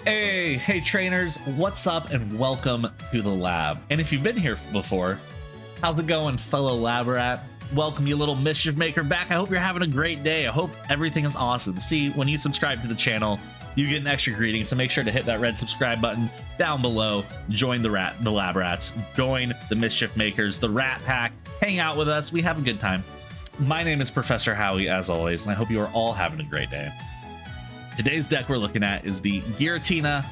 Hey trainers, what's up and welcome to the lab. And if you've been here before, how's it going, fellow lab rat? Welcome, you little mischief maker, back. I hope you're having a great day. I hope everything is awesome. See, when you subscribe to the channel, you get an extra greeting, so make sure to hit that red subscribe button down below. Join the lab rats, join the mischief makers, the rat pack, hang out with us. We have a good time. My name is Professor Howie, as always, and I hope you are all having a great day. Today's deck we're looking at is the Giratina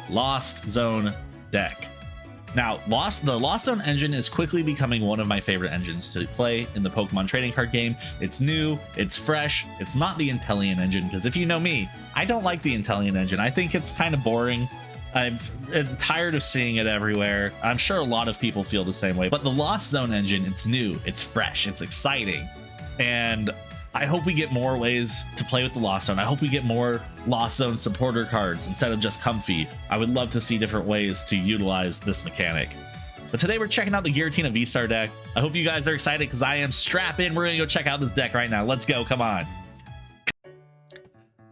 Lost Zone deck. Now, the Lost Zone engine is quickly becoming one of my favorite engines to play in the Pokemon trading card game. It's new, it's fresh, it's not the Inteleon engine, because if you know me, I don't like the Inteleon engine. I think it's kind of boring. I'm tired of seeing it everywhere. I'm sure a lot of people feel the same way, but the Lost Zone engine, it's new, it's fresh, it's exciting, and I hope we get more ways to play with the Lost Zone. I hope we get more Lost Zone supporter cards instead of just Comfy. I would love to see different ways to utilize this mechanic. But today we're checking out the Giratina VStar deck. I hope you guys are excited because I am. Strap in. We're going to go check out this deck right now. Let's go. Come on.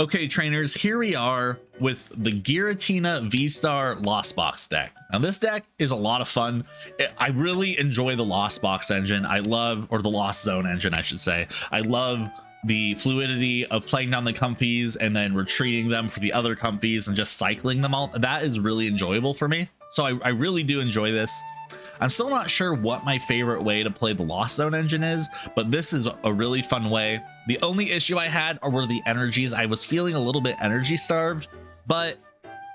Okay, trainers, here we are with the Giratina VStar Lost Box deck. Now, this deck is a lot of fun. I really enjoy the Lost Box engine. I love, or the Lost Zone engine, I should say. I love the fluidity of playing down the Comfies and then retreating them for the other Comfies and just cycling them all. That is really enjoyable for me. So I really do enjoy this. I'm still not sure what my favorite way to play the Lost Zone engine is, but this is a really fun way. The only issue I had were the energies. I was feeling a little bit energy starved, but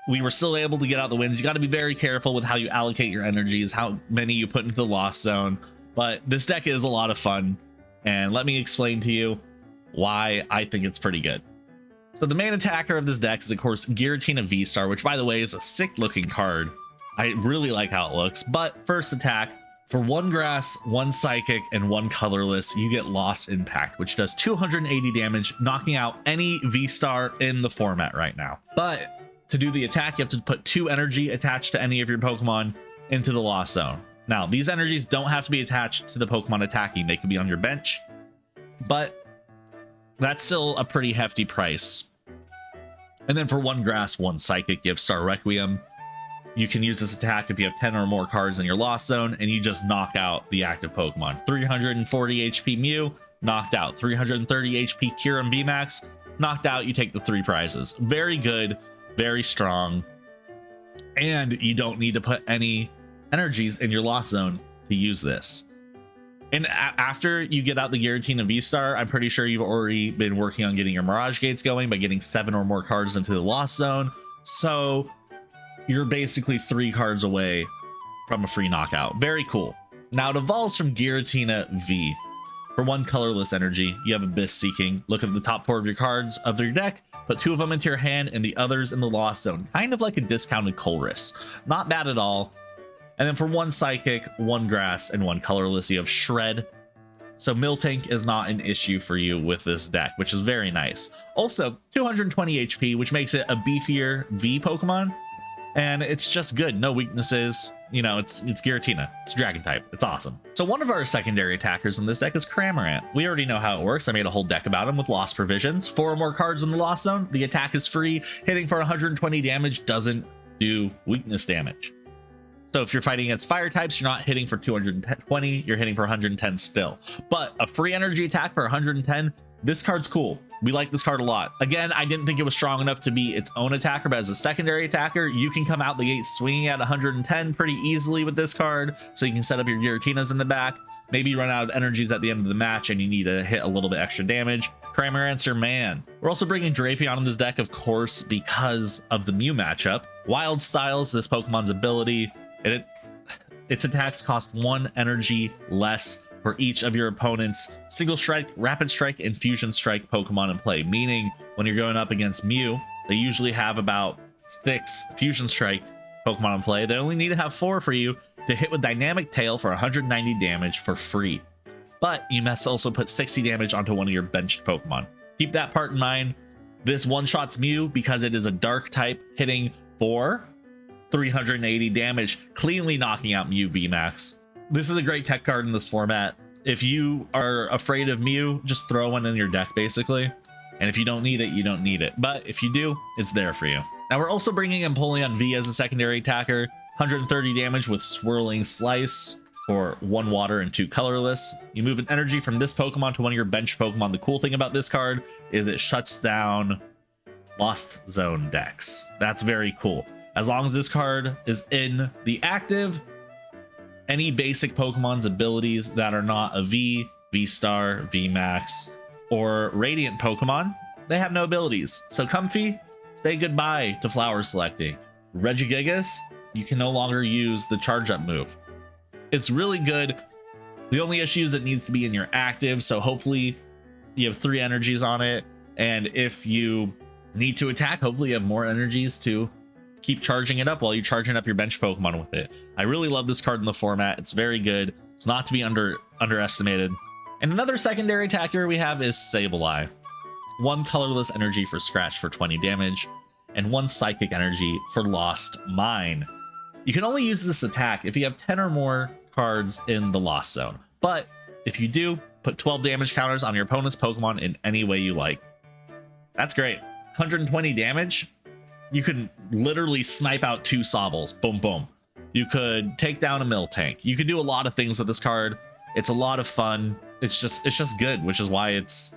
we were still able to get out the wins. You got to be very careful with how you allocate your energies, how many you put into the Lost Zone, but this deck is a lot of fun, and let me explain to you why I think it's pretty good. So the main attacker of this deck is, of course, Giratina VStar, which, by the way, is a sick looking card. I really like how it looks. But first attack, for 1 grass, 1 psychic, and 1 colorless, you get Lost Impact, which does 280 damage, knocking out any V-Star in the format right now. But to do the attack, you have to put 2 energy attached to any of your Pokemon into the Lost Zone. Now, these energies don't have to be attached to the Pokemon attacking. They can be on your bench, but that's still a pretty hefty price. And then for 1 grass, 1 psychic, you have Star Requiem. You can use this attack if you have 10 or more cards in your Lost Zone, and you just knock out the active Pokemon. 340 HP Mew, knocked out. 330 HP Kyurem VMAX, knocked out. You take the 3 prizes. Very good, very strong, and you don't need to put any energies in your Lost Zone to use this. And after you get out the Giratina VStar, I'm pretty sure you've already been working on getting your Mirage Gates going by getting 7 or more cards into the Lost Zone. So you're basically 3 cards away from a free knockout. Very cool. Now it evolves from Giratina V. For 1 colorless energy, you have Abyss Seeking. Look at the top 4 of your cards of your deck, put 2 of them into your hand and the others in the Lost Zone. Kind of like a discounted Colress. Not bad at all. And then for 1 psychic, 1 grass, and 1 colorless, you have Shred. So Miltank is not an issue for you with this deck, which is very nice. Also, 220 HP, which makes it a beefier V Pokemon. And it's just good. No weaknesses. You know, it's Giratina. It's Dragon type. It's awesome. So one of our secondary attackers in this deck is Cramorant. We already know how it works. I made a whole deck about him with Lost Provisions. 4 or more cards in the Lost Zone. The attack is free. Hitting for 120 damage doesn't do weakness damage. So if you're fighting against fire types, you're not hitting for 220. You're hitting for 110 still. But a free energy attack for 110, this card's cool. We like this card a lot. Again, I didn't think it was strong enough to be its own attacker, but as a secondary attacker, you can come out the gate swinging at 110 pretty easily with this card. So you can set up your Giratinas in the back. Maybe you run out of energies at the end of the match and you need to hit a little bit extra damage. Cramorant's your man. We're also bringing Drapion in this deck, of course, because of the Mew matchup. Wild Styles, this Pokemon's ability, its attacks cost 1 energy less for each of your opponent's Single Strike, Rapid Strike, and Fusion Strike Pokemon in play, meaning when you're going up against Mew, they usually have about 6 Fusion Strike Pokemon in play. They only need to have 4 for you to hit with Dynamic Tail for 190 damage for free. But you must also put 60 damage onto one of your benched Pokemon. Keep that part in mind. This one-shots Mew because it is a Dark type, hitting for 380 damage, cleanly knocking out Mew VMAX. This is a great tech card in this format. If you are afraid of Mew, just throw one in your deck, basically. And if you don't need it, you don't need it. But if you do, it's there for you. Now we're also bringing Empoleon V as a secondary attacker, 130 damage with Swirling Slice for 1 water and 2 colorless. You move an energy from this Pokemon to one of your bench Pokemon. The cool thing about this card is it shuts down Lost Zone decks. That's very cool. As long as this card is in the active, any basic Pokemon's abilities that are not a V, V-Star, VMAX, or Radiant Pokemon, they have no abilities. So Comfey, say goodbye to Flower Selecting. Regigigas, you can no longer use the Charge Up move. It's really good. The only issue is it needs to be in your active, so hopefully you have 3 energies on it, and if you need to attack, hopefully you have more energies to keep charging it up while you're charging up your bench Pokemon with it. I really love this card in the format. It's very good. It's not to be underestimated. And another secondary attacker we have is Sableye. 1 colorless energy for Scratch for 20 damage, and 1 psychic energy for Lost Mine. You can only use this attack if you have 10 or more cards in the Lost Zone, but if you do, put 12 damage counters on your opponent's Pokemon in any way you like. That's great. 120 damage. You could literally snipe out 2 Sobbles. Boom, boom. You could take down a Miltank. You could do a lot of things with this card. It's a lot of fun. It's just good, which is why it's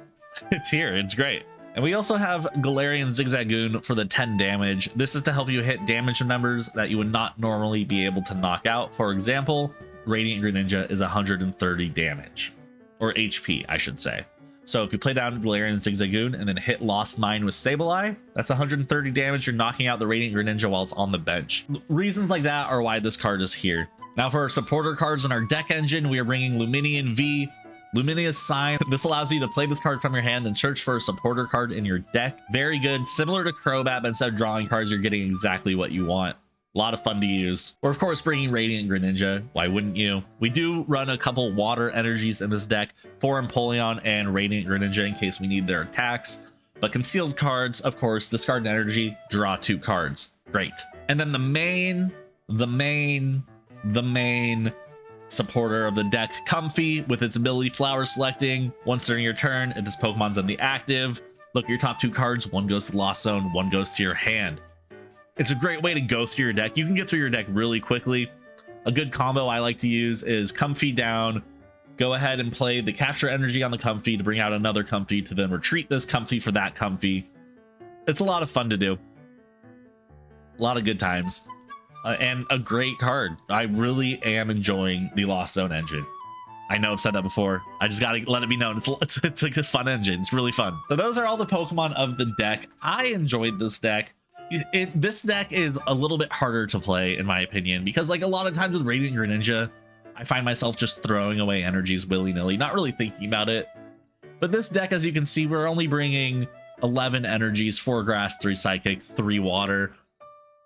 here. It's great. And we also have Galarian Zigzagoon for the 10 damage. This is to help you hit damage numbers that you would not normally be able to knock out. For example, Radiant Greninja is 130 damage, or HP, I should say. So if you play down Galarian Zigzagoon and then hit Lost Mine with Sableye, that's 130 damage. You're knocking out the Radiant Greninja while it's on the bench. Reasons like that are why this card is here. Now for our supporter cards in our deck engine, we are bringing Lumineon V, Luminia's Sign. This allows you to play this card from your hand and search for a supporter card in your deck. Very good. Similar to Crobat, but instead of drawing cards, you're getting exactly what you want. A lot of fun to use. We're of course bringing Radiant Greninja. Why wouldn't you? We do run a couple water energies in this deck for Empoleon and Radiant Greninja in case we need their attacks. But concealed cards, of course, discard an energy, draw 2 cards. Great. And then the main supporter of the deck, Comfey, with its ability Flower Selecting. Once during your turn, if this Pokemon's in the active, look at your top 2 cards. 1 goes to the Lost Zone, 1 goes to your hand. It's a great way to go through your deck. You can get through your deck really quickly. A good combo I like to use is Comfey down, go ahead and play the capture energy on the Comfey to bring out another Comfey to then retreat this Comfey for that Comfey. It's a lot of fun to do. A lot of good times. And a great card. I really am enjoying the Lost Zone engine. I know I've said that before. I just gotta let it be known. It's like a fun engine. It's really fun. So those are all the Pokemon of the deck. I enjoyed this deck. This deck is a little bit harder to play in my opinion, because like a lot of times with Radiant Greninja, I find myself just throwing away energies willy-nilly, not really thinking about it. But this deck, as you can see, we're only bringing 11 energies, 4 grass, 3 psychic, 3 water.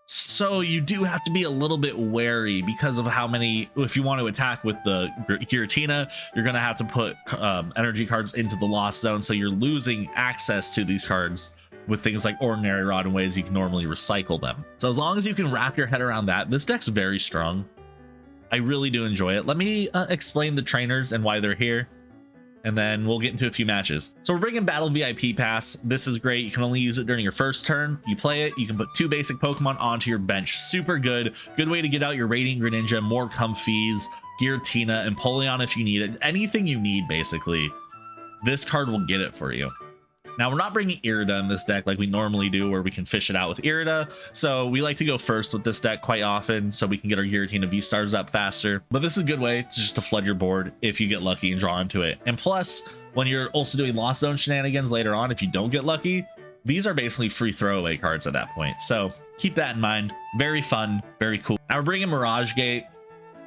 So you do have to be a little bit wary because of how many, if you want to attack with the Giratina, you're going to have to put energy cards into the Lost Zone. So you're losing access to these cards with things like Ordinary Rod and ways you can normally recycle them. So as long as you can wrap your head around that, this deck's very strong. I really do enjoy it. Let me explain the trainers and why they're here, and then we'll get into a few matches. So we're bringing Battle VIP Pass. This is great. You can only use it during your first turn. You play it, you can put 2 basic Pokemon onto your bench. Super good. Good way to get out your Radiant Greninja, more Comfeys, Giratina, and Empoleon if you need it. Anything you need, basically, this card will get it for you. Now, we're not bringing Irida in this deck like we normally do, where we can fish it out with Irida. So we like to go first with this deck quite often so we can get our Giratina VStars up faster. But this is a good way to flood your board if you get lucky and draw into it. And plus, when you're also doing Lost Zone shenanigans later on, if you don't get lucky, these are basically free throwaway cards at that point. So keep that in mind. Very fun, very cool. Now we're bringing Mirage Gate.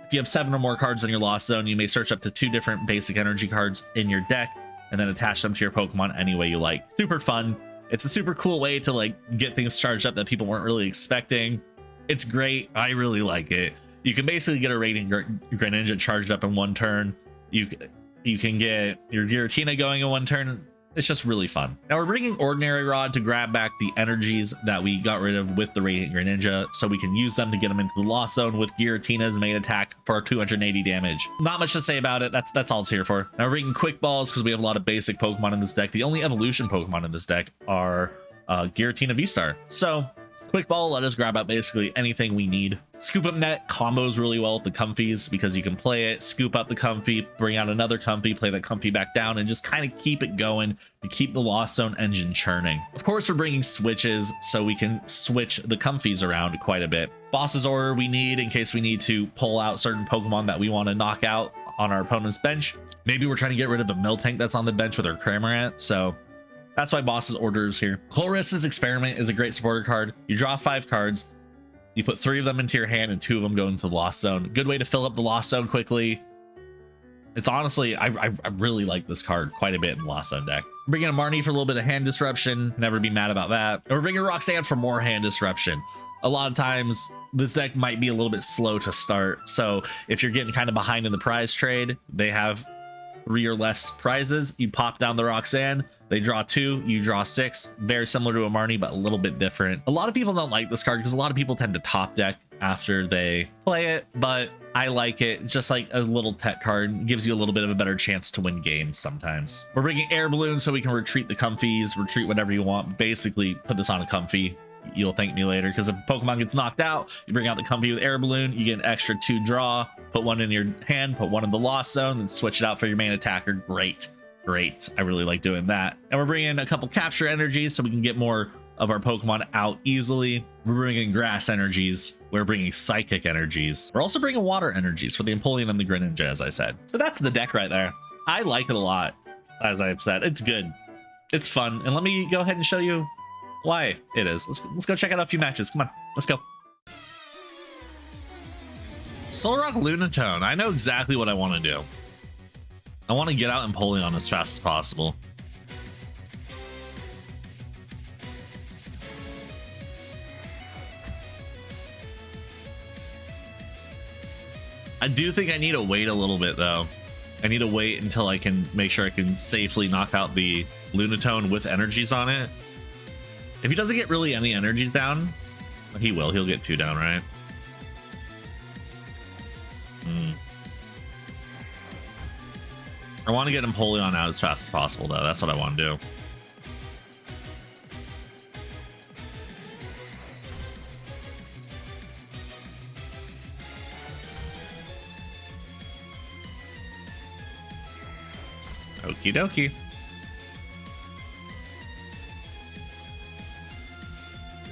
If you have 7 or more cards in your Lost Zone, you may search up to 2 different basic energy cards in your deck and then attach them to your Pokemon any way you like. Super fun. It's a super cool way to like get things charged up that people weren't really expecting. It's great. I really like it. You can basically get a Radiant Greninja charged up in 1 turn. You can get your Giratina going in 1 turn. It's just really fun. Now we're bringing Ordinary Rod to grab back the energies that we got rid of with the Radiant Greninja, so we can use them to get them into the Lost Zone with Giratina's main attack for our 280 damage. Not much to say about it. That's all it's here for. Now we're bringing Quick Balls because we have a lot of basic Pokemon in this deck. The only evolution Pokemon in this deck are Giratina VStar. So Quick Ball let us grab out basically anything we need. Scoop Up Net combos really well with the Comfies because you can play it, scoop up the Comfy, bring out another Comfy, play that Comfy back down, and just kind of keep it going to keep the Lost Zone engine churning. Of course, we're bringing switches so we can switch the Comfies around quite a bit. Boss's Order we need in case we need to pull out certain Pokemon that we want to knock out on our opponent's bench. Maybe we're trying to get rid of a Miltank that's on the bench with our Cramorant, so that's why Boss's Order is here. Colress's Experiment is a great supporter card. You draw 5 cards, you put 3 of them into your hand and 2 of them go into the Lost Zone. Good way to fill up the Lost Zone quickly. It's honestly, I really like this card quite a bit in the Lost Zone deck. Bringing a Marnie for a little bit of hand disruption, never be mad about that. Or bringing Roxanne for more hand disruption. A lot of times this deck might be a little bit slow to start, so if you're getting kind of behind in the prize trade, they have 3 or less prizes. You pop down the Roxanne, they draw 2, you draw 6. Very similar to a Marnie, but a little bit different. A lot of people don't like this card because a lot of people tend to top deck after they play it, but I like it. It's just like a little tech card. Gives you a little bit of a better chance to win games sometimes. We're bringing Air Balloon so we can retreat the Comfies, retreat whatever you want. Basically, put this on a Comfy. You'll thank me later, because if a Pokemon gets knocked out, you bring out the Comfy with Air Balloon, you get an extra 2 draw, put 1 in your hand, put 1 in the Lost Zone, then switch it out for your main attacker. Great. I really like doing that. And we're bringing in a couple capture energies so we can get more of our Pokemon out easily. We're bringing grass energies. We're bringing psychic energies. We're also bringing water energies for the Empoleon and the Greninja, as I said. So that's the deck right there. I like it a lot. As I've said, it's good. It's fun. And let me go ahead and show you why it is. Let's go check out a few matches. Come on, let's go. Solrock Lunatone. I know exactly what I want to do. I want to get out Empoleon as fast as possible. I do think I need to wait a little bit though. I need to wait until I can make sure I can safely knock out the Lunatone with energies on it. If he doesn't get really any energies down, he will. He'll get 2 down, right? I want to get Empoleon out as fast as possible, though. That's what I want to do. Okie dokie.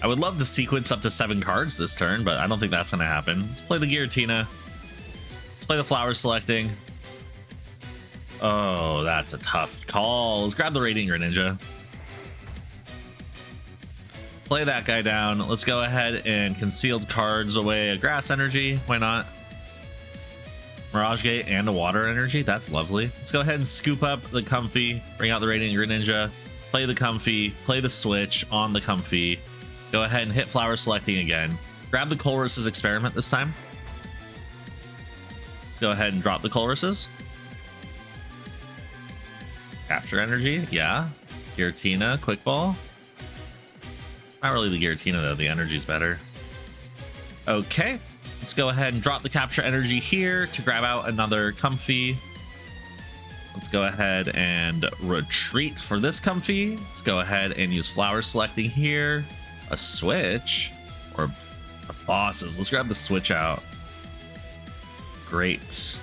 I would love to sequence up to 7 cards this turn, but I don't think that's going to happen. Let's play the Giratina. Let's play the Flower Selecting. Oh, that's a tough call. Let's grab the Radiant Greninja. Play that guy down. Let's go ahead and concealed cards away a Grass Energy. Why not? Mirage Gate and a Water Energy. That's lovely. Let's go ahead and scoop up the Comfy. Bring out the Radiant Greninja. Play the Comfy. Play the Switch on the Comfy. Go ahead and hit Flower Selecting again. Grab the Colress's Experiment this time. Let's go ahead and drop the Colress's. Capture Energy, yeah. Giratina, Quick Ball. Not really the Giratina though, the energy's better. Okay, let's go ahead and drop the Capture Energy here to grab out another Comfy. Let's go ahead and retreat for this Comfy. Let's go ahead and use Flower Selecting here. A Switch or Bosses. Let's grab the Switch out. Great.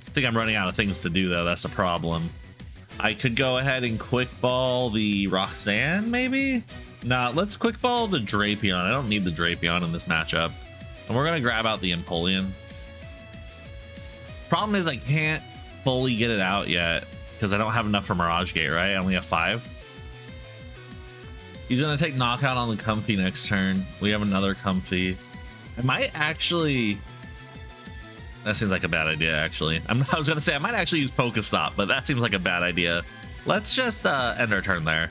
I think I'm running out of things to do though. That's a problem. I could go ahead and Quick Ball the Roxanne, maybe? Nah, let's Quick Ball the Drapion. I don't need the Drapion in this matchup. And we're gonna grab out the Empoleon. Problem is I can't fully get it out yet because I don't have enough for Mirage Gate, right? I only have 5. He's gonna take Knockout on the Comfy next turn. We have another Comfy. I might actually... That seems like a bad idea, actually. I was gonna say I might actually use Pokestop, but that seems like a bad idea. Let's just end our turn there.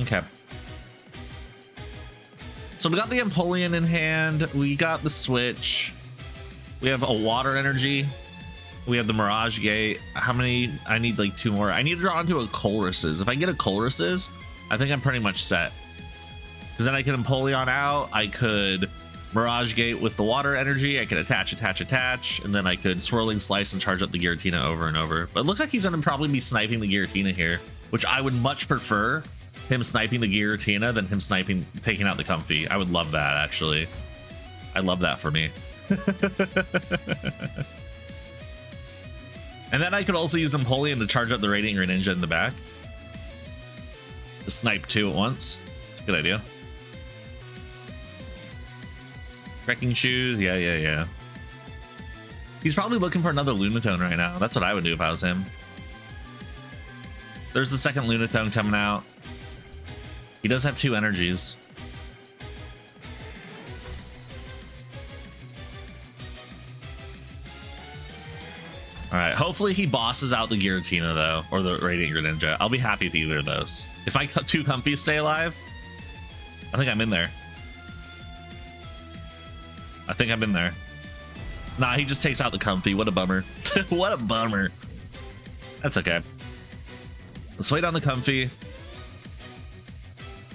Okay. So we got the Empoleon in hand. We got the Switch. We have a Water Energy. We have the Mirage Gate. How many? I need like 2 more. I need to draw onto a Colress's. If I get a Colress's, I think I'm pretty much set. Because then I can Empoleon out. I could Mirage Gate with the Water Energy. I could attach, and then I could Swirling Slice and charge up the Giratina over and over. But it looks like he's going to probably be sniping the Giratina here, which I would much prefer him sniping the Giratina than him taking out the Comfy. I would love that, actually. I love that for me. And then I could also use Empoleon to charge up the Radiant Greninja in the back. To snipe 2 at once. It's a good idea. Trekking shoes, yeah. He's probably looking for another Lunatone right now. That's what I would do if I was him. There's the second Lunatone coming out. He does have 2 energies. All right, hopefully he bosses out the Giratina though, or the Radiant Greninja. I'll be happy with either of those. If my 2 Comfies stay alive, I think I'm in there. I think I'm in there. Nah, he just takes out the Comfy. What a bummer. What a bummer. That's okay. Let's play down the Comfy.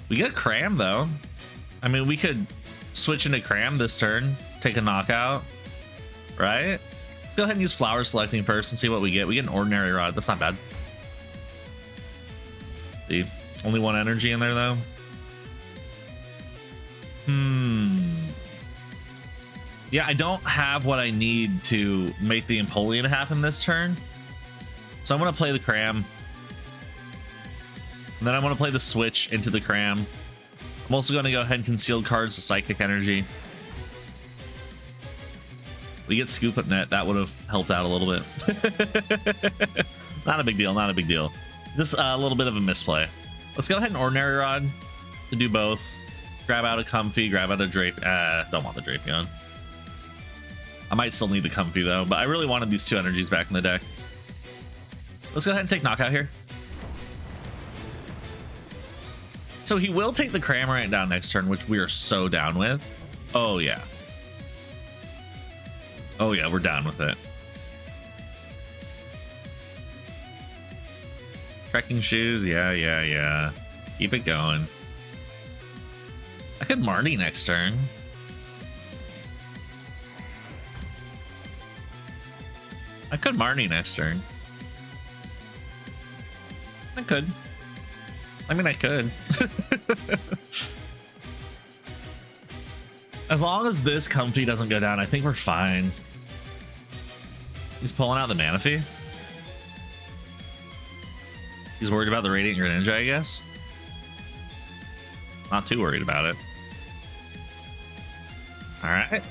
We get a Cram though. I mean, we could switch into Cram this turn, take a knockout, right? Let's go ahead and use Flower Selecting first and see what we get. We get an Ordinary Rod. That's not bad. Let's see, only 1 energy in there though. Yeah, I don't have what I need to make the Empoleon happen this turn. So I'm going to play the Cram. And then I'm going to play the switch into the Cram. I'm also going to go ahead and conceal cards to Psychic Energy. We get Scoop Up Net. That would have helped out a little bit. Not a big deal. Not a big deal. Just a little bit of a misplay. Let's go ahead and Ordinary Rod to do both. Grab out a Comfy, grab out a Drape. Don't want the Drapion. I might still need the Comfy though, but I really wanted these 2 energies back in the deck. Let's go ahead and take Knockout here. So he will take the Cramorant down next turn, which we are so down with. Oh yeah. Oh yeah, we're down with it. Trekking shoes, yeah. Keep it going. I could Marnie next turn. I could Marnie next turn. I could. I mean, I could. As long as this Comfy doesn't go down, I think we're fine. He's pulling out the Manaphy. He's worried about the Radiant Greninja, I guess. Not too worried about it. All right.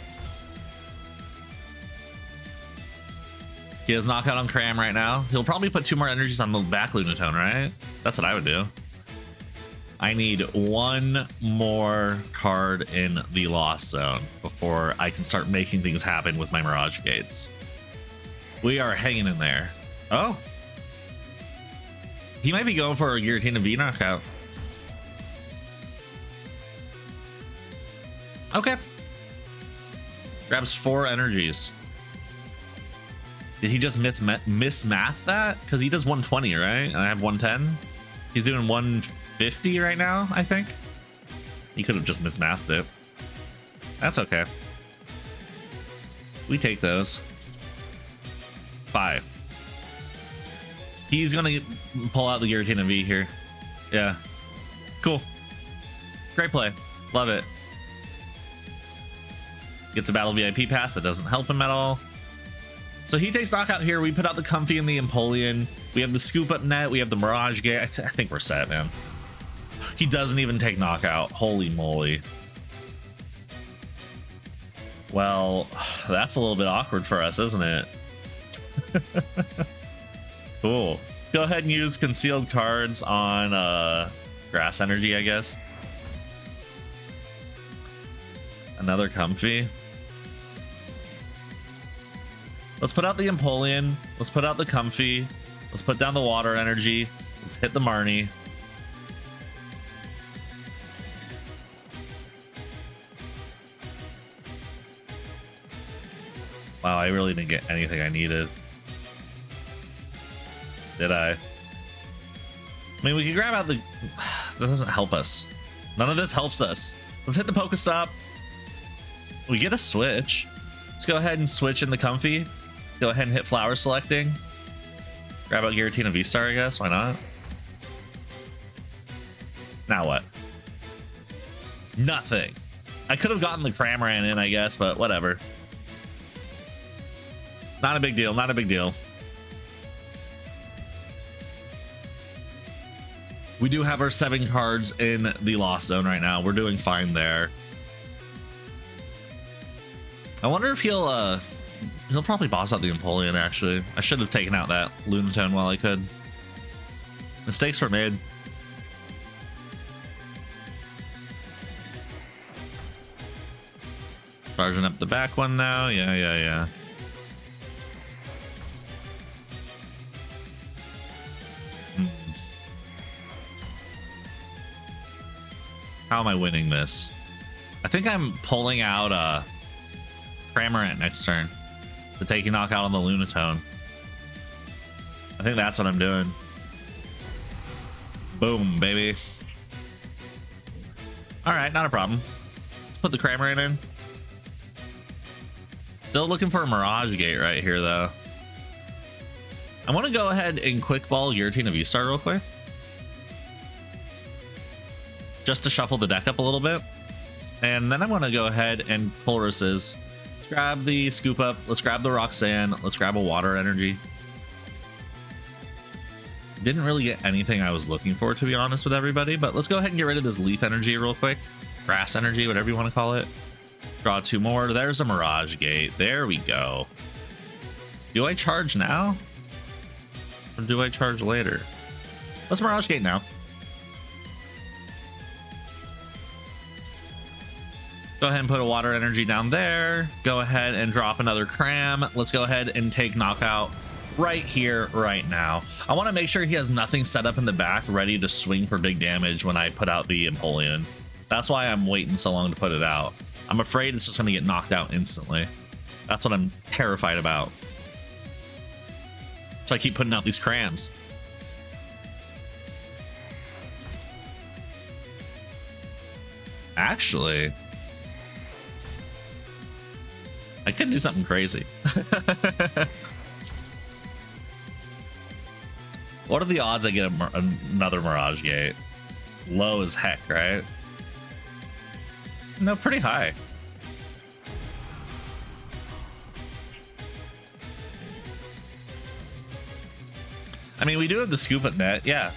He has Knockout on Cram right now. He'll probably put 2 more energies on the back Lunatone, right? That's what I would do. I need 1 more card in the Lost Zone before I can start making things happen with my Mirage Gates. We are hanging in there. Oh. He might be going for a Giratina V knockout. Okay. Grabs 4 energies. Did he just mismath that? Because he does 120, right? And I have 110. He's doing 150 right now, I think. He could have just mismathed it. That's okay. We take those. 5. He's gonna pull out the Giratina V here. Yeah. Cool. Great play. Love it. Gets a Battle VIP pass. That doesn't help him at all. So he takes Knockout here. We put out the Comfy and the Empoleon. We have the Scoop Up Net. We have the Mirage Gate. I think we're set, man. He doesn't even take Knockout. Holy moly. Well, that's a little bit awkward for us, isn't it? Cool. Let's go ahead and use concealed cards on Grass Energy, I guess. Another Comfy. Let's put out the Empoleon. Let's put out the Comfy. Let's put down the Water Energy. Let's hit the Marnie. Wow, I really didn't get anything I needed. Did I? I mean, we can grab out the... That doesn't help us. None of this helps us. Let's hit the Pokestop. We get a switch. Let's go ahead and switch in the Comfy. Go ahead and hit Flower Selecting. Grab out Giratina VStar, I guess. Why not? Now what? Nothing. I could have gotten the Cramorant in, I guess, but whatever. Not a big deal. Not a big deal. We do have our 7 cards in the Lost Zone right now. We're doing fine there. I wonder if he'll probably boss out the Empoleon, actually. I should have taken out that Lunatone while I could. Mistakes were made. Charging up the back one now. Yeah. How am I winning this? I think I'm pulling out Cramorant next turn to take a knockout on the Lunatone. I think that's what I'm doing. Boom, baby. All right, not a problem. Let's put the Cramorant in. Still looking for a Mirage Gate right here, though. I want to go ahead and quick ball Giratina VStar real quick, just to shuffle the deck up a little bit. And then I want to go ahead and pull Pulruses. Let's grab the Scoop Up. Let's grab the Roxanne. Let's grab a Water Energy. Didn't really get anything I was looking for, to be honest with everybody, but let's go ahead and get rid of this Leaf Energy real quick. Grass Energy, whatever you want to call it. Draw 2 more. There's a Mirage Gate. There we go. Do I charge now? Or do I charge later? Let's Mirage Gate now. Go ahead and put a Water Energy down there. Go ahead and drop another Cram. Let's go ahead and take Knockout right here, right now. I want to make sure he has nothing set up in the back ready to swing for big damage when I put out the Empoleon. That's why I'm waiting so long to put it out. I'm afraid it's just going to get knocked out instantly. That's what I'm terrified about. So I keep putting out these Crams. Actually, I could do something crazy. What are the odds I get another Mirage Gate? Low as heck, right? No, pretty high. I mean, we do have the Scoop Up net. Yeah.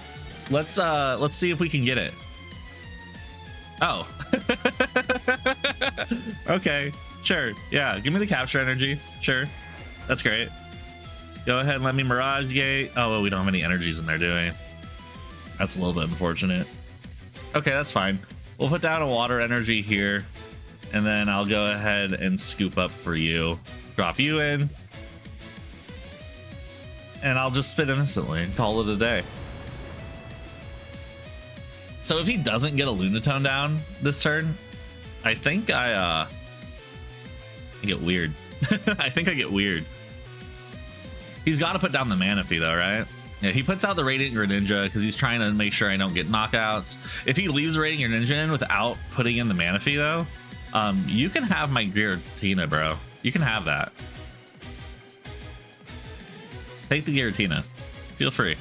Let's see if we can get it. Oh. Okay. Sure. Yeah. Give me the Capture Energy. Sure. That's great. Go ahead and let me Mirage Gate. Oh, well, we don't have any energies in there, do we? That's a little bit unfortunate. Okay, that's fine. We'll put down a Water Energy here, and then I'll go ahead and Scoop Up for you. Drop you in. And I'll just spit innocently and call it a day. So if he doesn't get a Lunatone down this turn, I think I get weird. I think I get weird. He's got to put down the Manaphy though, right? Yeah, he puts out the Radiant Greninja because he's trying to make sure I don't get knockouts. If he leaves the Radiant Greninja in without putting in the Manaphy though, you can have my Giratina, bro. You can have that. Take the Giratina. Feel free.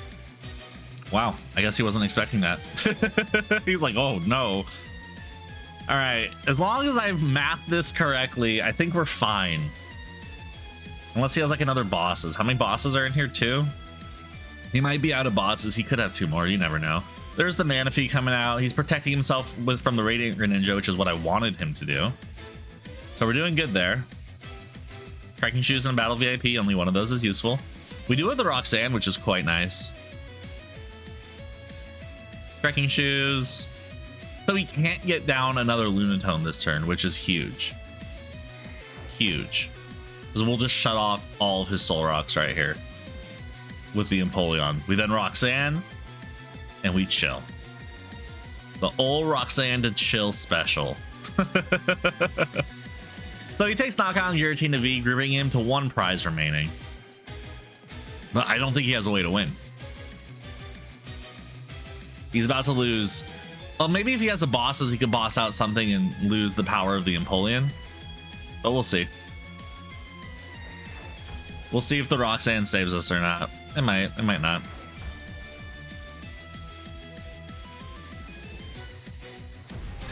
Wow, I guess he wasn't expecting that. He's like, oh no. All right, as long as I've mapped this correctly, I think we're fine. Unless he has like another bosses. How many bosses are in here too? He might be out of bosses. He could have 2 more. You never know. There's the Manaphy coming out. He's protecting himself from the Radiant Greninja, which is what I wanted him to do. So we're doing good there. Trekking Shoes and Battle VIP. Only one of those is useful. We do have the Roxanne, which is quite nice. Trekking Shoes. So he can't get down another Lunatone this turn, which is huge. Huge. Because we'll just shut off all of his Solrocks right here with the Empoleon. We then Roxanne, and we chill. The old Roxanne to chill special. So he takes knockout on Giratina V, grouping him to 1 prize remaining. But I don't think he has a way to win. He's about to lose. Well, maybe if he has the bosses, he could boss out something and lose the power of the Empoleon. But we'll see. We'll see if the Roxanne saves us or not. It might not.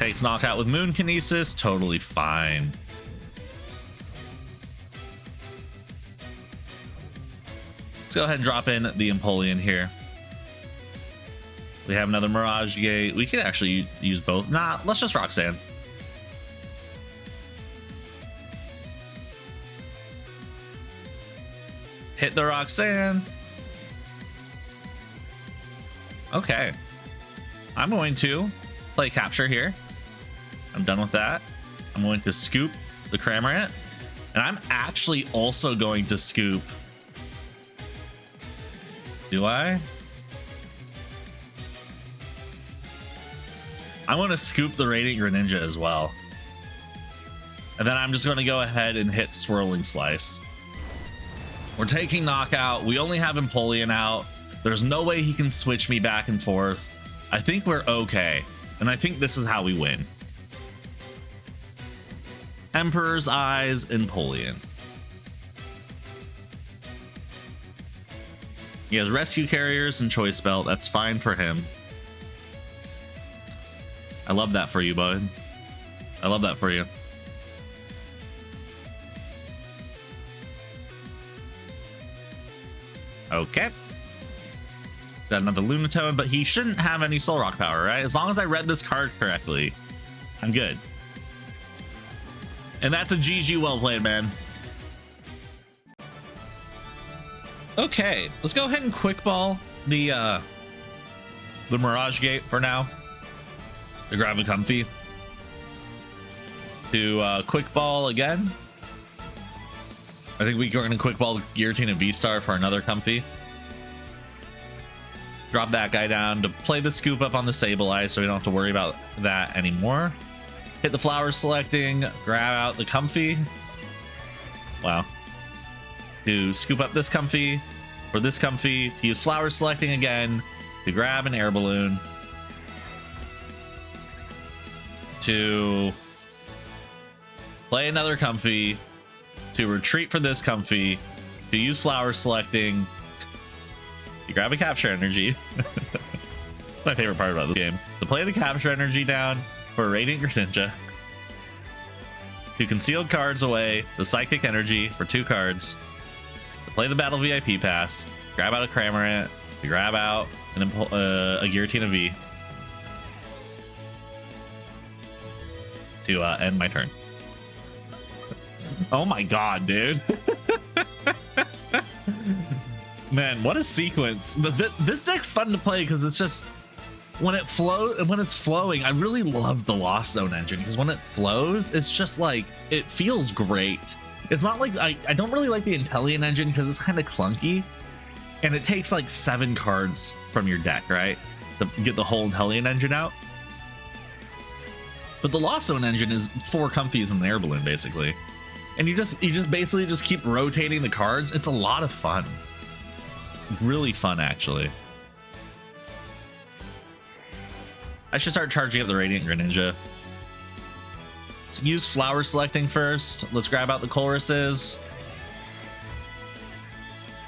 Takes knockout with Moon Kinesis. Totally fine. Let's go ahead and drop in the Empoleon here. We have another Mirage Gate. We could actually use both. Nah, let's just Roxanne. Hit the Roxanne. Okay. I'm going to play Capture here. I'm done with that. I'm going to scoop the Cramorant. And I'm actually also going to scoop. Do I? I want to scoop the Radiant Greninja as well. And then I'm just going to go ahead and hit Swirling Slice. We're taking knockout. We only have Empoleon out. There's no way he can switch me back and forth. I think we're okay. And I think this is how we win. Emperor's Eyes, Empoleon. He has Rescue Carriers and Choice Belt. That's fine for him. I love that for you, bud. I love that for you. Okay. Got another Lunatone, but he shouldn't have any Solrock power, right? As long as I read this card correctly, I'm good. And that's a GG. Well played, man. Okay, let's go ahead and quick ball the Mirage Gate for now. To grab a Comfy. To quick ball again. I think we're going to quick ball Giratina VStar for another Comfy. Drop that guy down to play the scoop up on the Sableye so we don't have to worry about that anymore. Hit the flower selecting, grab out the Comfy. Wow. To scoop up this Comfy, for this Comfy, to use flower selecting again, to grab an air balloon. To play another Comfy, to retreat for this Comfy, to use flower selecting, to grab a capture energy. That's my favorite part about this game. To play the capture energy down for a Radiant Greninja, to concealed cards away the psychic energy for 2 cards, to play the battle VIP pass, grab out a Cramorant, to grab out a Giratina V, to end my turn. Oh my god, dude. Man, what a sequence. This deck's fun to play because it's just when it's flowing. I really love the Lost Zone engine because when it flows, it's just like it feels great. It's not like I don't really like the Inteleon engine because it's kind of clunky and it takes like 7 cards from your deck, right, to get the whole Inteleon engine out. But the Lost Zone engine is 4 Comfies and an air balloon basically, and you just basically just keep rotating the cards. It's a lot of fun. It's really fun actually. I should start charging up the Radiant Greninja. Let's use flower selecting first. Let's grab out the Colruses.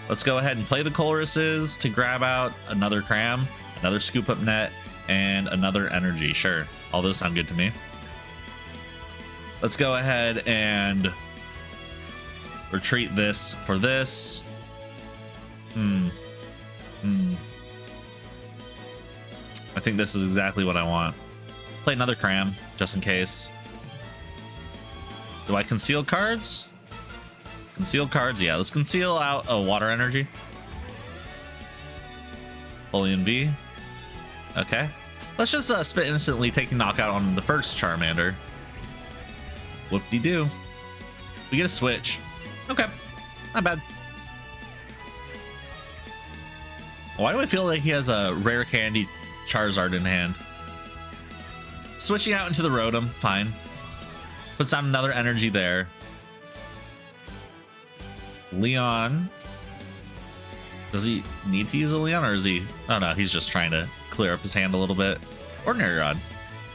Let's go ahead and play the Colruses to grab out another Cram, another Scoop Up Net, and another Energy. Sure, all those sound good to me. Let's go ahead and retreat this for this. I think this is exactly what I want. Play another Cram, just in case. Do I conceal cards? Conceal cards, yeah. Let's conceal out a Water Energy. Empoleon V. Okay. Let's just spit instantly, taking knockout on the first Charmander. Whoop-de-doo. We get a switch. Okay. Not bad. Why do I feel like he has a rare candy Charizard in hand? Switching out into the Rotom, fine. Puts down another energy there. Leon. Does he need to use a Leon, or is he? Oh no, he's just trying to clear up his hand a little bit. Ordinary Rod.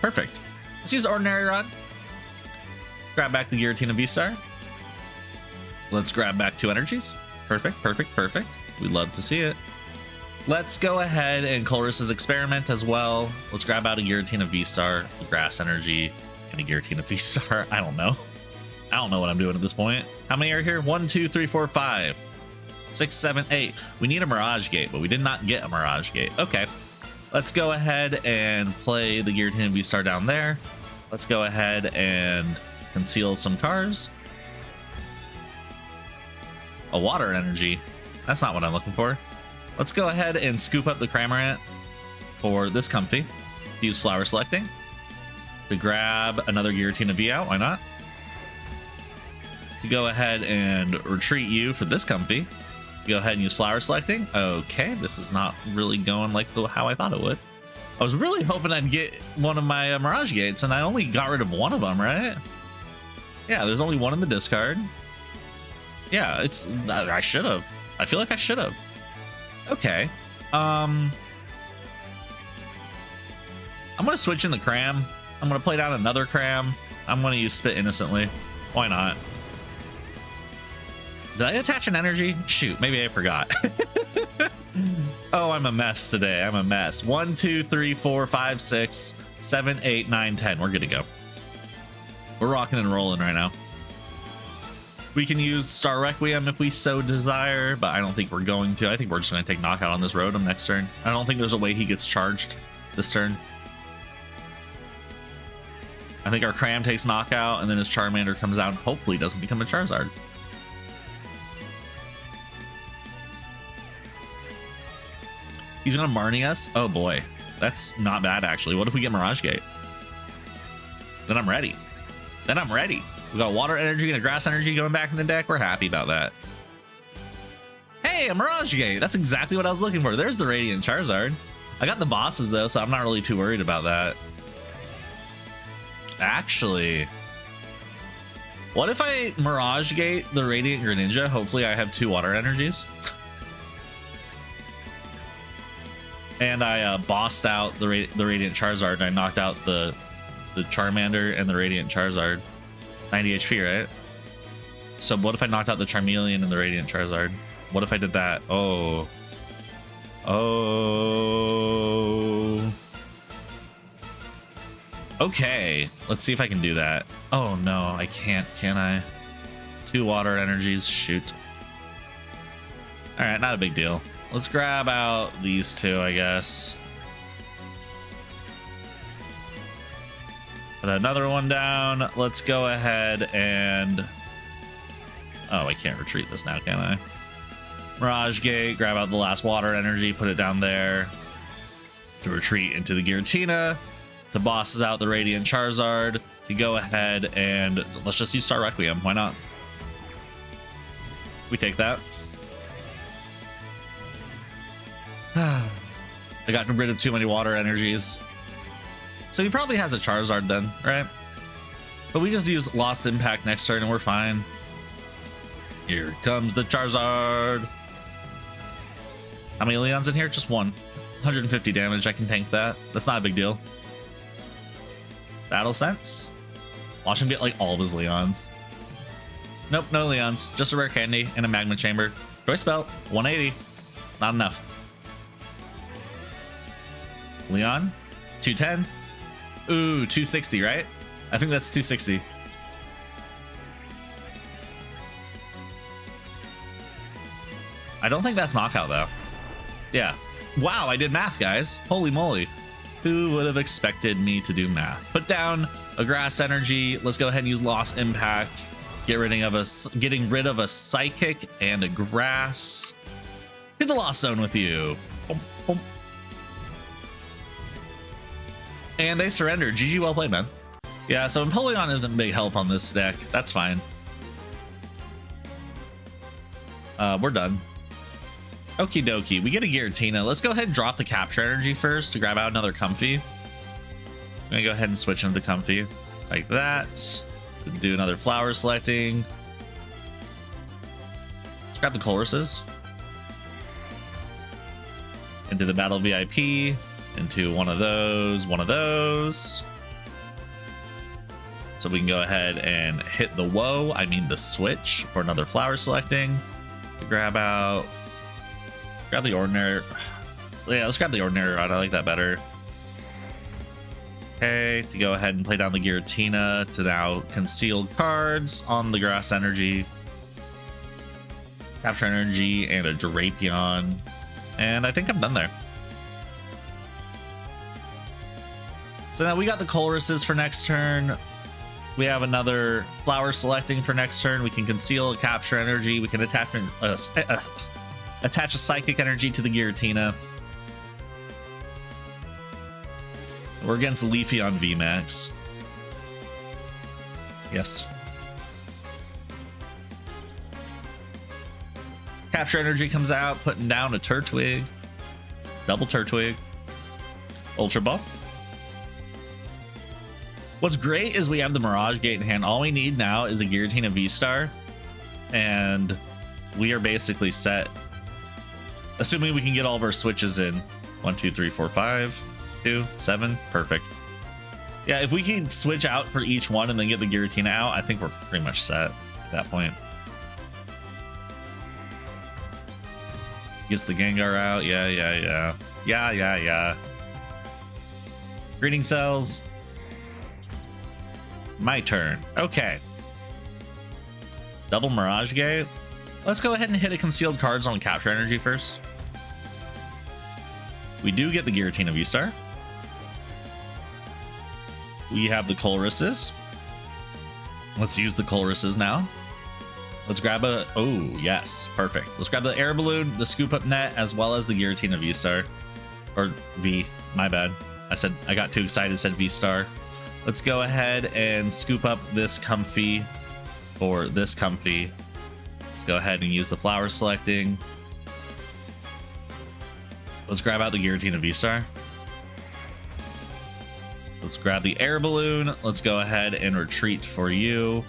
Perfect. Let's use Ordinary Rod. Grab back the Giratina VStar. Let's grab back 2 energies. Perfect, perfect, perfect. We'd love to see it. Let's go ahead and Colress's experiment as well. Let's grab out a Giratina VStar, a Grass Energy, and a Giratina VStar. I don't know what I'm doing at this point. How many are here? 1, 2, 3, 4, 5, 6, 7, 8. We need a Mirage Gate, but we did not get a Mirage Gate. Okay. Let's go ahead and play the Giratina VStar down there. Let's go ahead and conceal some cards. A Water Energy. That's not what I'm looking for. Let's go ahead and scoop up the Cramorant for this Comfy. Use Flower Selecting to grab another Giratina V out. Why not? To go ahead and retreat you for this Comfy. Go ahead and use Flower Selecting. Okay, this is not really going like how I thought it would. I was really hoping I'd get one of my Mirage Gates, and I only got rid of one of them, right? Yeah, there's only one in the discard. Yeah, I should have. I feel like I should have. Okay. I'm gonna switch in the Cram. I'm gonna play down another Cram. I'm gonna use Spit Innocently. Why not? Did I attach an energy? Shoot, maybe I forgot. Oh, I'm a mess today. I'm a mess. 1, 2, 3, 4, 5, 6, 7, 8, 9, 10. We're good to go. We're rocking and rolling right now. We can use Star Requiem if we so desire, but I don't think we're going to. I think we're just going to take Knockout on this Rotom next turn. I don't think there's a way he gets charged this turn. I think our Cram takes Knockout, and then his Charmander comes out and hopefully doesn't become a Charizard. He's going to Marnie us? Oh boy, that's not bad actually. What if we get Mirage Gate? Then I'm ready. We got Water Energy and a Grass Energy going back in the deck. We're happy about that. Hey, a Mirage Gate. That's exactly what I was looking for. There's the Radiant Charizard. I got the bosses though, so I'm not really too worried about that. Actually, what if I Mirage Gate the Radiant Greninja? Hopefully I have 2 Water Energies. And I bossed out the Radiant Charizard, and I knocked out the Charmander and the Radiant Charizard. 90 HP, right? So what if I knocked out the Charmeleon and the Radiant Charizard? What if I did that? Oh. Okay, let's see if I can do that. Oh no, I can't, can I? 2 Water Energies, shoot. All right, not a big deal. Let's grab out these 2, I guess. Put another one down. Let's go ahead and... Oh, I can't retreat this now, can I? Mirage Gate, grab out the last Water Energy, put it down there. To retreat into the Giratina. To bosses out the Radiant Charizard. To go ahead and... Let's just use Star Requiem. Why not? We take that. I got rid of too many Water Energies. So he probably has a Charizard then, right? But we just use Lost Impact next turn and we're fine. Here comes the Charizard. How many Leons in here? Just 1. 150 damage. I can tank that. That's not a big deal. Battle Sense. Watch him get like all of his Leons. Nope, no Leons. Just a Rare Candy and a Magma Chamber. Choice Belt. 180. Not enough. Leon. 210. Ooh, 260, right? I think that's 260. I don't think that's Knockout, though. Yeah. Wow, I did math, guys. Holy moly. Who would have expected me to do math? Put down a Grass Energy. Let's go ahead and use Lost Impact. Getting rid of a Psychic and a Grass. To the Lost Zone with you. Boom, boom. And they surrendered. GG, well played, man. Yeah, so Empoleon isn't big help on this deck. That's fine. We're done. Okie dokie. We get a Giratina. Let's go ahead and drop the Capture Energy first to grab out another Comfy. I'm gonna go ahead and switch into the Comfy like that. Do another Flower Selecting. Let's grab the Colresses. Into the Battle VIP. Into one of those. So we can go ahead and hit the the switch for another Flower Selecting. To grab the Ordinary. Yeah, let's grab the Ordinary Rod. I like that better. Okay, to go ahead and play down the Giratina to now concealed cards on the Grass Energy. Capture Energy and a Giratina. And I think I'm done there. So now we got the Colruses for next turn. We have another Flower Selecting for next turn. We can conceal a Capture Energy. We can attach a Psychic Energy to the Giratina. We're against Leafeon VMAX. Yes. Capture Energy comes out, putting down a Turtwig. Double Turtwig. Ultra Ball. What's great is we have the Mirage Gate in hand. All we need now is a Giratina VStar, and we are basically set. Assuming we can get all of our switches in. 1, 2, 3, 4, 5, 2, 7. Perfect. Yeah, if we can switch out for each one and then get the Giratina out, I think we're pretty much set at that point. Gets the Gengar out. Yeah. Breeding cells. My turn. Okay. Double Mirage Gate. Let's go ahead and hit a concealed cards on Capture Energy first. We do get the Giratina VStar. We have the Colruses. Let's use the Colruses now. Let's grab a... Oh, yes. Perfect. Let's grab the Air Balloon, the Scoop Up Net, as well as the Giratina VStar. Or V. My bad. I got too excited, said VStar. Let's go ahead and scoop up this Comfy or this Comfy. Let's go ahead and use the Flower Selecting. Let's grab out the Giratina VStar. Let's grab the Air Balloon. Let's go ahead and retreat for you.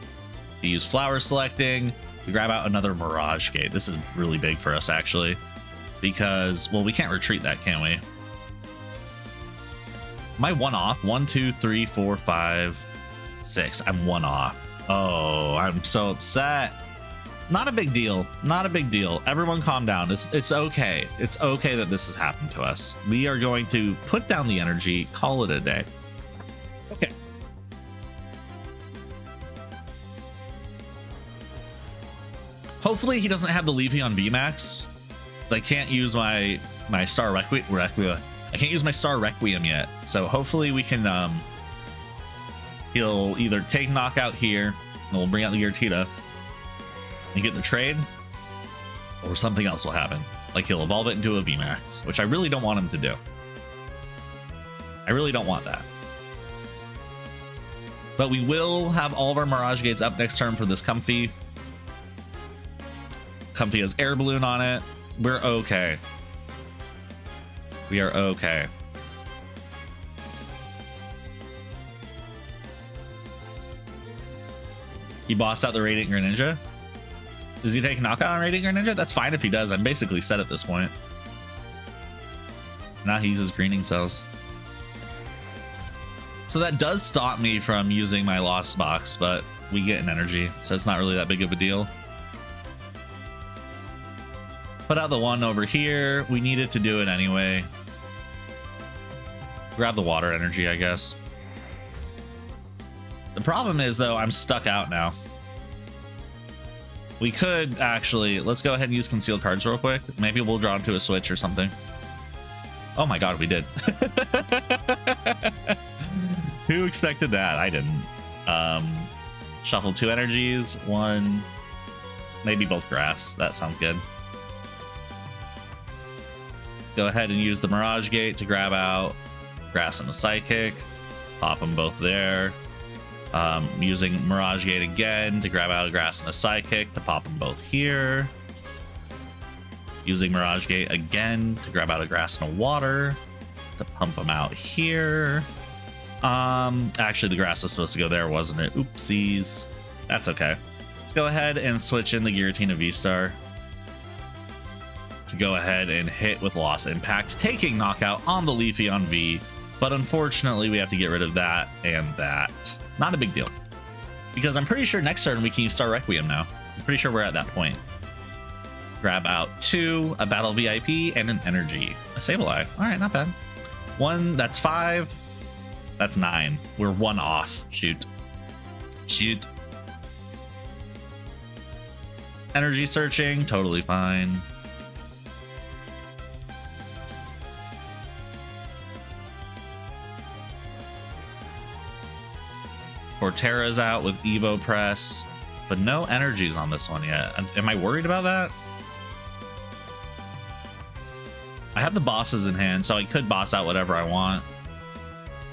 To use Flower Selecting. We grab out another Mirage Gate. This is really big for us, actually. Because, well, we can't retreat that, can we? Am I one off? 1, 2, 3, 4, 5, 6. I'm one off. Oh, I'm so upset. Not a big deal. Not a big deal. Everyone calm down. It's okay. It's okay that this has happened to us. We are going to put down the energy, call it a day. Okay. Hopefully he doesn't have the Leafeon VMAX. I can't use my Star Requiem. I can't use my Star Requiem yet, so hopefully we can he'll either take knockout here and we'll bring out the Giratina and get the trade, or something else will happen, like he'll evolve it into a VMAX, which I really don't want him to do. I really don't want that, but we will have all of our Mirage Gates up next turn for this Comfy. Comfy has Air Balloon on it. We're okay. We are okay. He bossed out the Radiant Greninja. Does he take knockout on Radiant Greninja? That's fine if he does. I'm basically set at this point. Now he uses Greening Cells. So that does stop me from using my Lost Box, but we get an energy, so it's not really that big of a deal. Put out the one over here. We needed to do it anyway. Grab the Water Energy, I guess. The problem is, though, I'm stuck out now. We could actually... Let's go ahead and use Concealed Cards real quick. Maybe we'll draw into a switch or something. Oh my god, we did. Who expected that? I didn't. Shuffle 2 energies. 1... Maybe both grass. That sounds good. Go ahead and use the Mirage Gate to grab out Grass and a Psychic. Pop them both there. Using Mirage Gate again to grab out a Grass and a Psychic to pop them both here. Using Mirage Gate again to grab out a Grass and a Water to pump them out here. Actually, the Grass is supposed to go there, wasn't it? Oopsies. That's okay. Let's go ahead and switch in the Giratina VStar to go ahead and hit with Lost Impact, taking knockout on the Leafeon V. But unfortunately, we have to get rid of that and that. Not a big deal, because I'm pretty sure next turn we can use Star Requiem now. I'm pretty sure we're at that point. Grab out 2, a battle VIP, and an energy. A Sableye. All right, not bad. 1, that's 5. That's 9. We're 1 off. Shoot. Shoot. Energy searching, totally fine. Portera's out with Evo Press, but no energies on this one yet. Am I worried about that? I have the bosses in hand, so I could boss out whatever I want.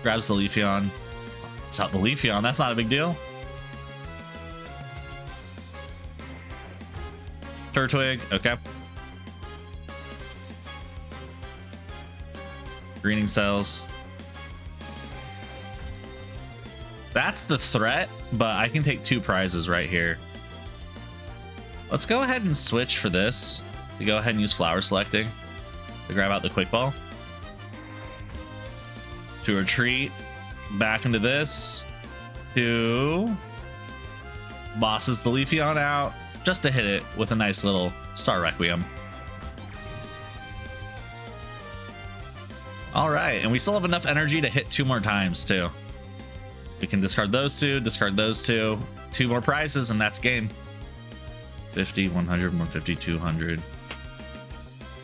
Grabs the Leafeon. It's out the Leafeon, that's not a big deal. Turtwig, okay. Greening cells. That's the threat, but I can take 2 prizes right here. Let's go ahead and switch for this. To go ahead and use flower selecting to grab out the quick ball. To retreat back into this. To bosses the Leafeon out just to hit it with a nice little Star Requiem. All right, and we still have enough energy to hit 2 more times too. We can discard those 2, discard those 2. 2 more prizes, and that's game. 50, 100, 150, 200.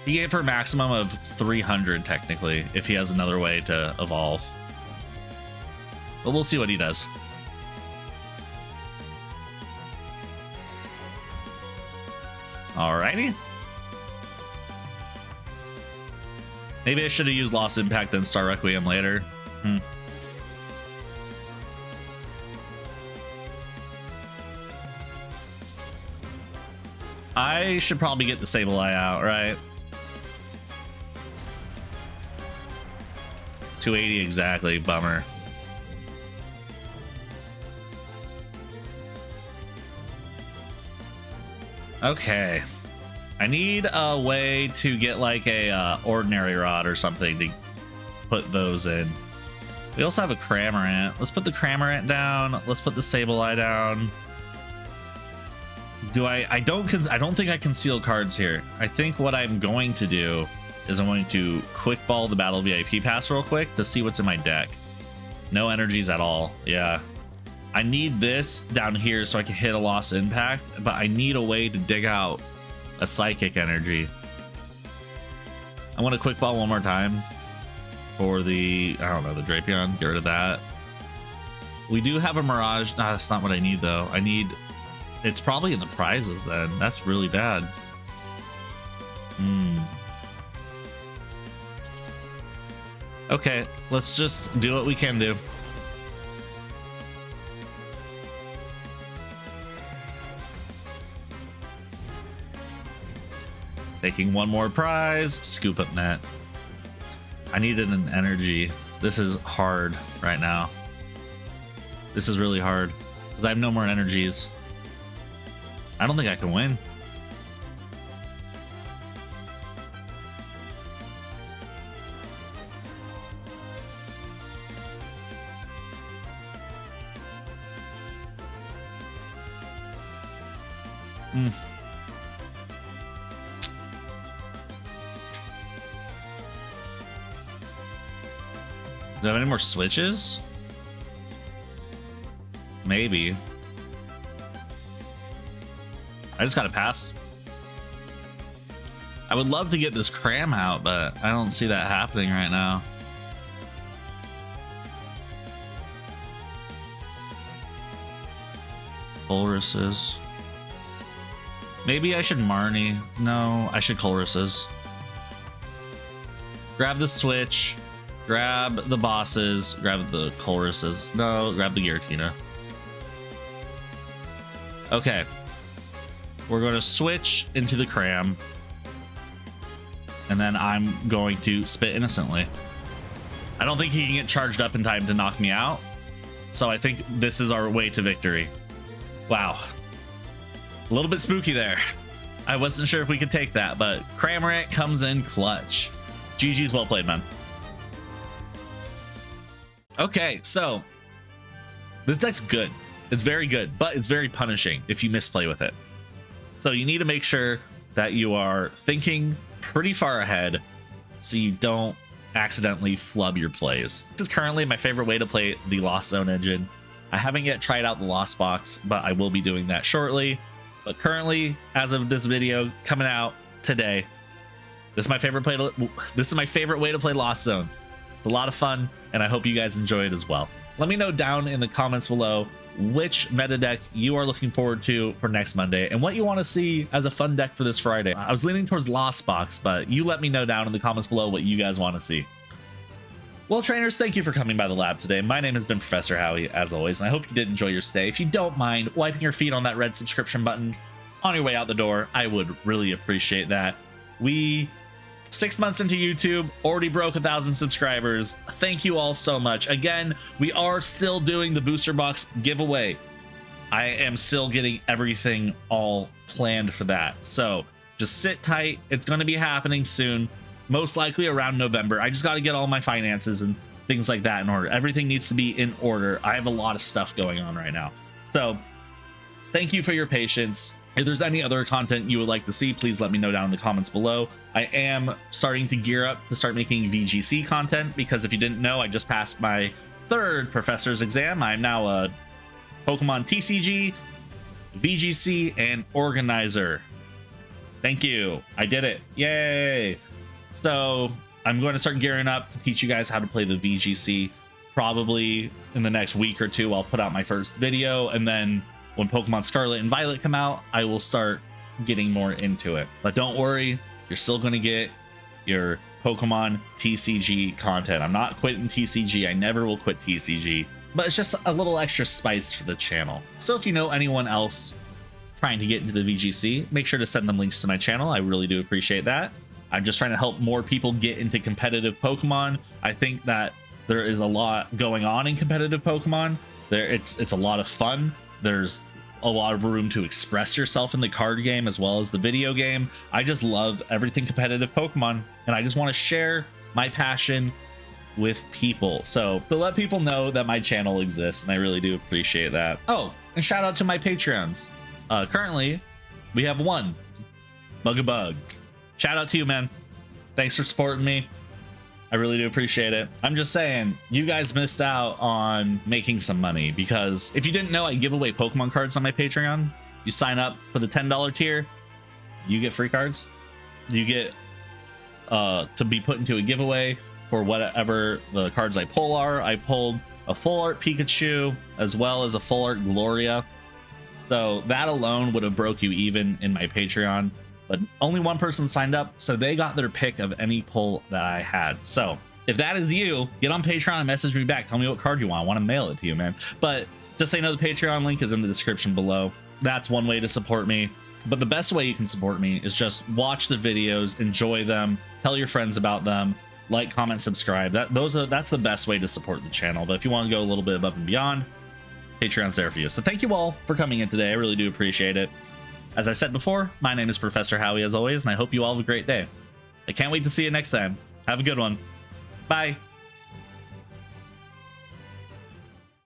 He gave for a maximum of 300, technically, if he has another way to evolve. But we'll see what he does. Alrighty. Maybe I should have used Lost Impact and Star Requiem later. I should probably get the Sableye out, right? 280 exactly, bummer. Okay. I need a way to get like a ordinary rod or something to put those in. We also have a Cramorant. Let's put the Cramorant down. Let's put the Sableye down. I don't think I conceal cards here. I think what I'm going to do is I'm going to quick ball the battle VIP pass real quick to see what's in my deck. No energies at all. Yeah. I need this down here so I can hit a Lost Impact, but I need a way to dig out a Psychic energy. I want to quick ball one more time for the, I don't know, the Drapion. Get rid of that. We do have a Mirage. Nah, that's not what I need though. I need, it's probably in the prizes then. That's really bad. Okay, let's just do what we can do. Taking one more prize, scoop up net. I needed an energy. This is hard right now. This is really hard because I have no more energies. I don't think I can win. Do I have any more switches? Maybe. I just gotta pass. I would love to get this Cram out, but I don't see that happening right now. Colress's. Maybe I should Marnie. No, I should Colress's. Grab the switch. Grab the bosses. Grab the Colress's. No, grab the Giratina. Okay. We're going to switch into the Cram. And then I'm going to spit innocently. I don't think he can get charged up in time to knock me out. So I think this is our way to victory. Wow. A little bit spooky there. I wasn't sure if we could take that, but Cramorant comes in clutch. GG's, well played, man. Okay, so this deck's good. It's very good, but it's very punishing if you misplay with it. So you need to make sure that you are thinking pretty far ahead so you don't accidentally flub your plays. This is currently my favorite way to play the Lost Zone engine. I haven't yet tried out the Lost Box, but I will be doing that shortly. But currently, as of this video coming out today, this is my favorite way to play Lost Zone. It's a lot of fun, and I hope you guys enjoy it as well. Let me know down in the comments below which meta deck you are looking forward to for next Monday and what you want to see as a fun deck for this Friday. I was leaning towards Lost Box, but you let me know down in the comments below what you guys want to see. Well, trainers, thank you for coming by the lab today. My name has been Professor Howie, as always, and I hope you did enjoy your stay. If you don't mind wiping your feet on that red subscription button on your way out the door, I would really appreciate that. 6 months into YouTube, already broke 1,000 subscribers. Thank you all so much. Again, we are still doing the booster box giveaway. I am still getting everything all planned for that. So just sit tight. It's going to be happening soon, most likely around November. I just got to get all my finances and things like that in order. Everything needs to be in order. I have a lot of stuff going on right now. So thank you for your patience. If there's any other content you would like to see, please let me know down in the comments below. I am starting to gear up to start making VGC content because if you didn't know, I just passed my 3rd professor's exam. I'm now a Pokemon TCG, VGC, and organizer. Thank you. I did it. Yay. So I'm going to start gearing up to teach you guys how to play the VGC. Probably in the next week or 2, I'll put out my first video, and then when Pokemon Scarlet and Violet come out, I will start getting more into it. But don't worry, you're still going to get your Pokemon TCG content. I'm not quitting TCG. I never will quit TCG. But it's just a little extra spice for the channel. So if you know anyone else trying to get into the VGC, make sure to send them links to my channel. I really do appreciate that. I'm just trying to help more people get into competitive Pokemon. I think that there is a lot going on in competitive Pokemon. It's a lot of fun. There's a lot of room to express yourself in the card game as well as the video game. I just love everything competitive Pokemon, and I just want to share my passion with people. So to let people know that my channel exists, and I really do appreciate that. Oh, and shout out to my Patreons. Currently, we have one, Bug. Shout out to you, man. Thanks for supporting me. I really do appreciate it. I'm just saying, you guys missed out on making some money because if you didn't know, I give away Pokemon cards on my Patreon. You sign up for the $10 tier, you get free cards. You get to be put into a giveaway for whatever the cards I pull are. I pulled a full art Pikachu as well as a full art Gloria. So that alone would have broke you even in my Patreon. But only one person signed up, so they got their pick of any pull that I had. So if that is you, get on Patreon and message me back. Tell me what card you want. I want to mail it to you, man. But just so you know, the Patreon link is in the description below. That's one way to support me. But the best way you can support me is just watch the videos, enjoy them, tell your friends about them, like, comment, subscribe. That's the best way to support the channel. But if you want to go a little bit above and beyond, Patreon's there for you. So thank you all for coming in today. I really do appreciate it. As I said before, my name is Professor Howie as always, and I hope you all have a great day. I can't wait to see you next time. Have a good one. Bye.